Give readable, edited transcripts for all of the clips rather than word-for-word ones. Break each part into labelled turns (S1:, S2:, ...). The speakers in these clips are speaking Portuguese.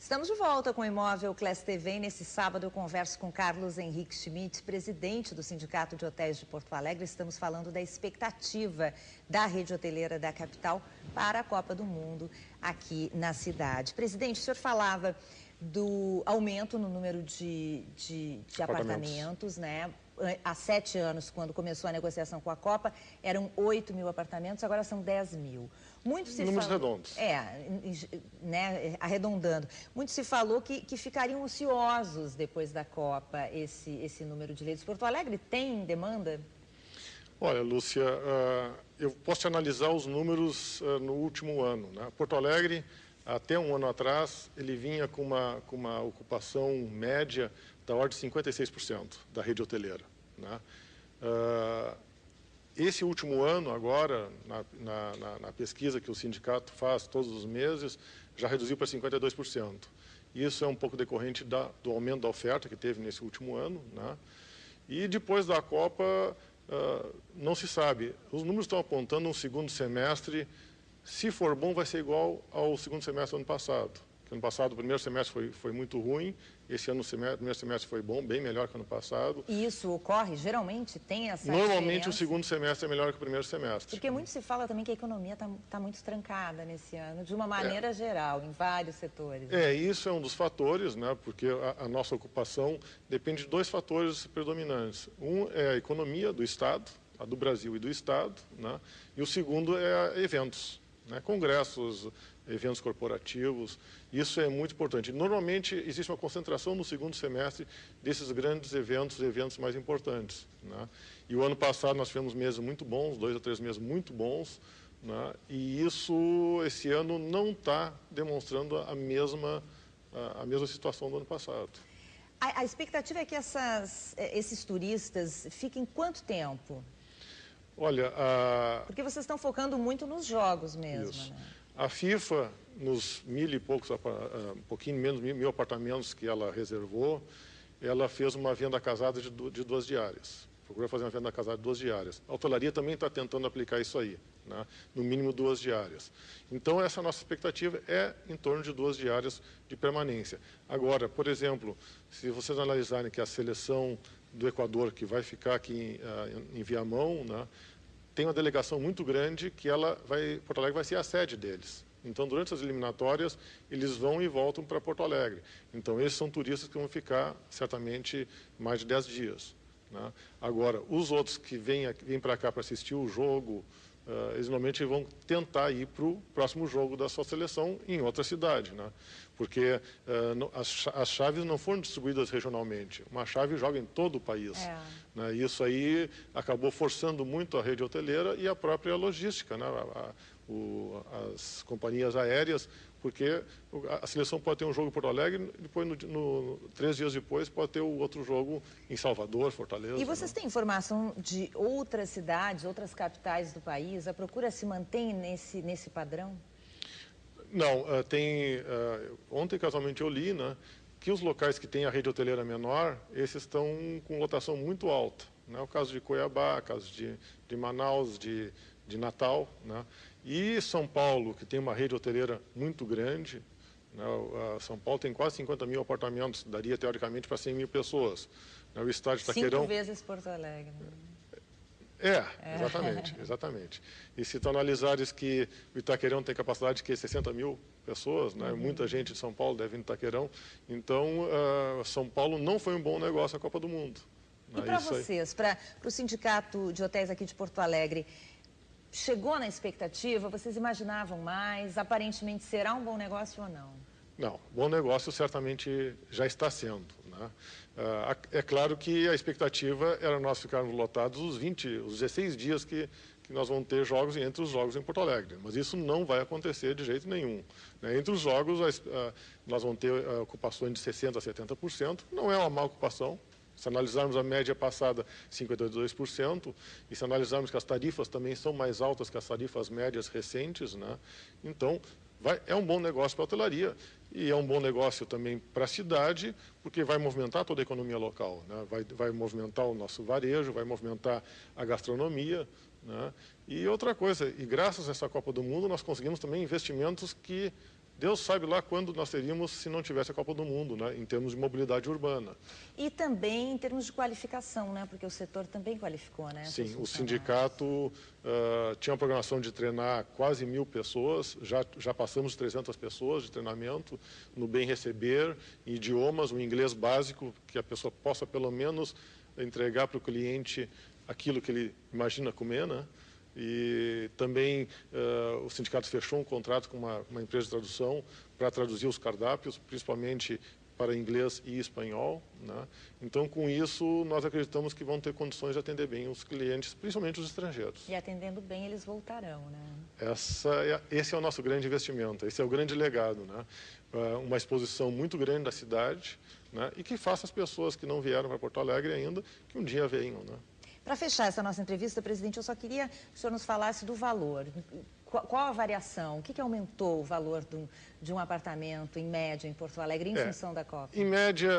S1: Estamos de volta com o Imóvel Class TV e nesse sábado eu converso com Carlos Henrique Schmidt, presidente do Sindicato de Hotéis de Porto Alegre. Estamos falando da expectativa da rede hoteleira da capital para a Copa do Mundo aqui na cidade. Presidente, o senhor falava do aumento no número de apartamentos, né? Há 7 anos, quando começou a negociação com a Copa, eram 8 mil apartamentos, agora são 10 mil. Muito se
S2: Números redondos.
S1: Né, arredondando. Muito se falou que ficariam ociosos depois da Copa esse número de leitos. Porto Alegre tem demanda?
S2: Olha, Lúcia, eu posso te analisar os números no último ano, né? Porto Alegre, até um ano atrás, ele vinha com uma ocupação média da ordem de 56% da rede hoteleira, né? Esse último ano, agora, na pesquisa que o sindicato faz todos os meses, já reduziu para 52%. Isso é um pouco decorrente do aumento da oferta que teve nesse último ano, né? E depois da Copa, não se sabe. Os números estão apontando um segundo semestre, se for bom, vai ser igual ao segundo semestre do ano passado. Ano passado, o primeiro semestre foi muito ruim, esse ano o primeiro semestre foi bom, bem melhor que o ano passado.
S1: E isso ocorre? Geralmente tem essa
S2: Normalmente
S1: diferença?
S2: o segundo semestre é melhor que o primeiro semestre.
S1: Porque muito se fala também que a economia está muito trancada nesse ano, de uma maneira geral, em vários setores.
S2: Isso é um dos fatores, né? Porque a nossa ocupação depende de 2 fatores predominantes. Um é a economia do Estado, a do Brasil e do Estado, né? E o segundo é eventos, né? Congressos, eventos corporativos, isso é muito importante. Normalmente existe uma concentração no segundo semestre desses grandes eventos mais importantes, né? E o ano passado nós tivemos meses muito bons, 2 a 3 meses muito bons, né? E isso, esse ano, não está demonstrando a mesma situação do ano passado.
S1: A expectativa é que esses turistas fiquem quanto tempo?
S2: Olha,
S1: porque vocês estão focando muito nos jogos mesmo,
S2: isso.
S1: Né?
S2: A FIFA, nos 1.000 e poucos, um pouquinho menos, 1.000 apartamentos que ela reservou, ela fez uma venda casada de 2 diárias. Procurou fazer uma venda casada de 2 diárias. A hotelaria também está tentando aplicar isso aí, né? No mínimo 2 diárias. Então, essa nossa expectativa é em torno de 2 diárias de permanência. Agora, por exemplo, se vocês analisarem que a seleção do Equador, que vai ficar aqui em Viamão, né, tem uma delegação muito grande que Porto Alegre vai ser a sede deles. Então, durante as eliminatórias, eles vão e voltam para Porto Alegre. Então, esses são turistas que vão ficar, certamente, mais de 10 dias. Né? Agora, os outros que vêm para cá para assistir o jogo, eles normalmente vão tentar ir para o próximo jogo da sua seleção em outra cidade, né? Porque as chaves não foram distribuídas regionalmente. Uma chave joga em todo o país. Né? Isso aí acabou forçando muito a rede hoteleira e a própria logística, né? As companhias aéreas, porque a seleção pode ter um jogo em Porto Alegre, depois, 3 dias depois, pode ter o outro jogo em Salvador, Fortaleza.
S1: E vocês têm informação de outras cidades, outras capitais do país? A procura se mantém nesse padrão?
S2: Não, ontem casualmente eu li, né, que os locais que têm a rede hoteleira menor, esses estão com lotação muito alta, né? O caso de Cuiabá, o caso de Manaus, de Natal, né? E São Paulo, que tem uma rede hoteleira muito grande, né? São Paulo tem quase 50 mil apartamentos, daria teoricamente para 100 mil pessoas, né? O estádio Itaquerão...
S1: 5 vezes Porto Alegre, né?
S2: Exatamente. E se tu analisares que o Itaquerão tem capacidade de 60 mil pessoas, né? Muita gente de São Paulo deve ir no Itaquerão. Então, São Paulo não foi um bom negócio a Copa do Mundo.
S1: E para vocês, para o Sindicato de Hotéis aqui de Porto Alegre, chegou na expectativa? Vocês imaginavam mais? Aparentemente será um bom negócio ou não?
S2: Não, bom negócio certamente já está sendo, né? É claro que a expectativa era nós ficarmos lotados os 16 dias que nós vamos ter jogos entre os jogos em Porto Alegre, mas isso não vai acontecer de jeito nenhum, né? Entre os jogos nós vamos ter ocupações de 60% a 70%, não é uma má ocupação. Se analisarmos a média passada, 52%, e se analisarmos que as tarifas também são mais altas que as tarifas médias recentes, né? Então, é um bom negócio para a hotelaria e é um bom negócio também para a cidade, porque vai movimentar toda a economia local, né? Vai movimentar o nosso varejo, vai movimentar a gastronomia, né? E outra coisa, e graças a essa Copa do Mundo, nós conseguimos também investimentos que Deus sabe lá quando nós teríamos se não tivesse a Copa do Mundo, né, em termos de mobilidade urbana.
S1: E também em termos de qualificação, né, porque o setor também qualificou, né?
S2: Sim, o sindicato tinha uma programação de treinar quase 1.000 pessoas, já passamos 300 pessoas de treinamento no bem receber, em idiomas, o inglês básico, que a pessoa possa pelo menos entregar para o cliente aquilo que ele imagina comer, né? E também o sindicato fechou um contrato com uma empresa de tradução para traduzir os cardápios, principalmente para inglês e espanhol, né? Então, com isso, nós acreditamos que vão ter condições de atender bem os clientes, principalmente os estrangeiros.
S1: E atendendo bem, eles voltarão, né?
S2: Esse é o nosso grande investimento, esse é o grande legado, né? Uma exposição muito grande da cidade, né? E que faça as pessoas que não vieram para Porto Alegre ainda, que um dia venham, né?
S1: Para fechar essa nossa entrevista, presidente, eu só queria que o senhor nos falasse do valor. Qual a variação? O que aumentou o valor de um apartamento, em média, em Porto Alegre, em função da Copa?
S2: Em média,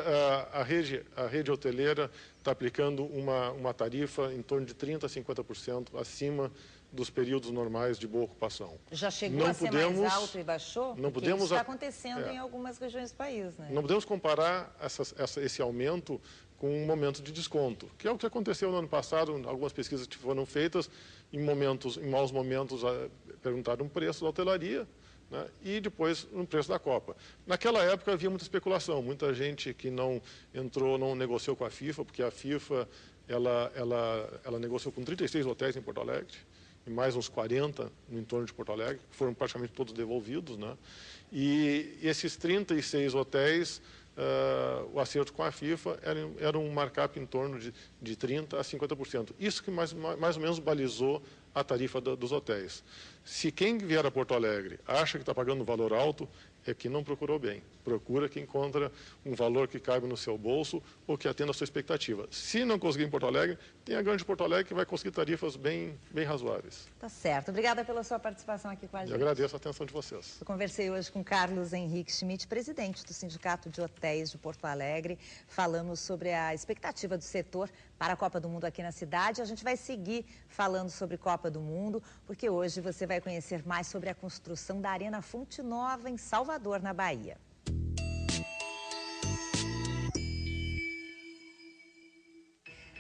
S2: a rede hoteleira está aplicando uma tarifa em torno de 30% a 50% acima dos períodos normais de boa ocupação.
S1: Já chegou a ser mais alto e baixou?
S2: Não podemos,
S1: isso está acontecendo em algumas regiões do país, né?
S2: Não podemos comparar esse aumento com um momento de desconto, que é o que aconteceu no ano passado. Algumas pesquisas que foram feitas em maus momentos, perguntaram o preço da hotelaria, né, e depois o preço da Copa. Naquela época havia muita especulação, muita gente que não negociou com a FIFA, porque a FIFA ela negociou com 36 hotéis em Porto Alegre, e mais uns 40 no entorno de Porto Alegre, que foram praticamente todos devolvidos, né? E esses 36 hotéis, o acerto com a FIFA era um markup em torno de 30% a 50%. Isso que mais ou menos balizou a tarifa dos hotéis. Se quem vier a Porto Alegre acha que está pagando um valor alto, é que não procurou bem. Procura que encontra um valor que caiba no seu bolso ou que atenda a sua expectativa. Se não conseguir em Porto Alegre, tem a Grande Porto Alegre que vai conseguir tarifas bem razoáveis.
S1: Tá certo. Obrigada pela sua participação aqui com a gente.
S2: Eu agradeço a atenção de vocês.
S1: Eu conversei hoje com Carlos Henrique Schmidt, presidente do Sindicato de Hotéis de Porto Alegre. Falamos sobre a expectativa do setor para a Copa do Mundo aqui na cidade. A gente vai seguir falando sobre Copa do Mundo, porque hoje você vai conhecer mais sobre a construção da Arena Fonte Nova, em Salvador, na Bahia.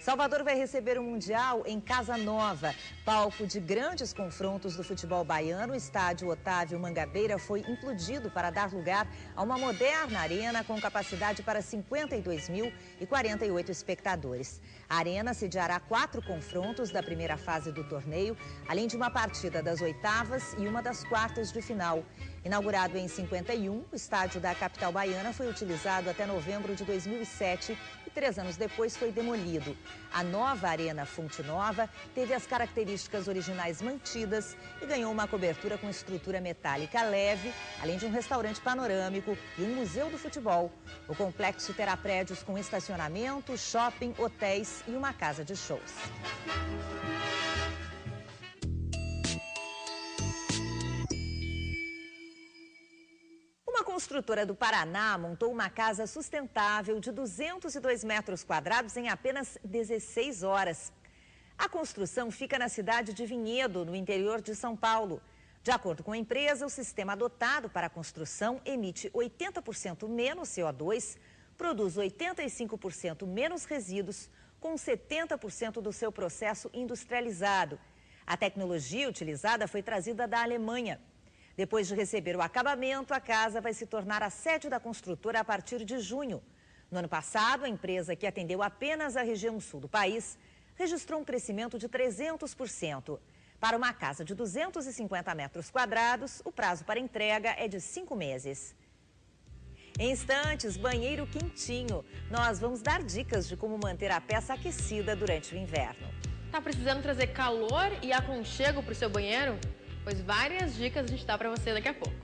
S1: Salvador vai receber o Mundial em Casa Nova. Palco de grandes confrontos do futebol baiano, o estádio Otávio Mangabeira foi implodido para dar lugar a uma moderna arena com capacidade para 52.048 espectadores. A arena sediará 4 confrontos da primeira fase do torneio, além de uma partida das oitavas e uma das quartas de final. Inaugurado em 51, o estádio da capital baiana foi utilizado até novembro de 2007 e 3 anos depois foi demolido. A nova Arena Fonte Nova teve as características originais mantidas e ganhou uma cobertura com estrutura metálica leve, além de um restaurante panorâmico e um museu do futebol. O complexo terá prédios com estacionamento, shopping, hotéis e uma casa de shows. Uma construtora do Paraná montou uma casa sustentável de 202 metros quadrados em apenas 16 horas. A construção fica na cidade de Vinhedo, no interior de São Paulo. De acordo com a empresa, o sistema adotado para a construção emite 80% menos CO2, produz 85% menos resíduos, com 70% do seu processo industrializado. A tecnologia utilizada foi trazida da Alemanha. Depois de receber o acabamento, a casa vai se tornar a sede da construtora a partir de junho. No ano passado, a empresa, que atendeu apenas a região sul do país, registrou um crescimento de 300%. Para uma casa de 250 metros quadrados, o prazo para entrega é de 5 meses. Em instantes, banheiro quentinho. Nós vamos dar dicas de como manter a peça aquecida durante o inverno.
S3: Tá precisando trazer calor e aconchego para o seu banheiro? Pois várias dicas a gente dá para você daqui a pouco.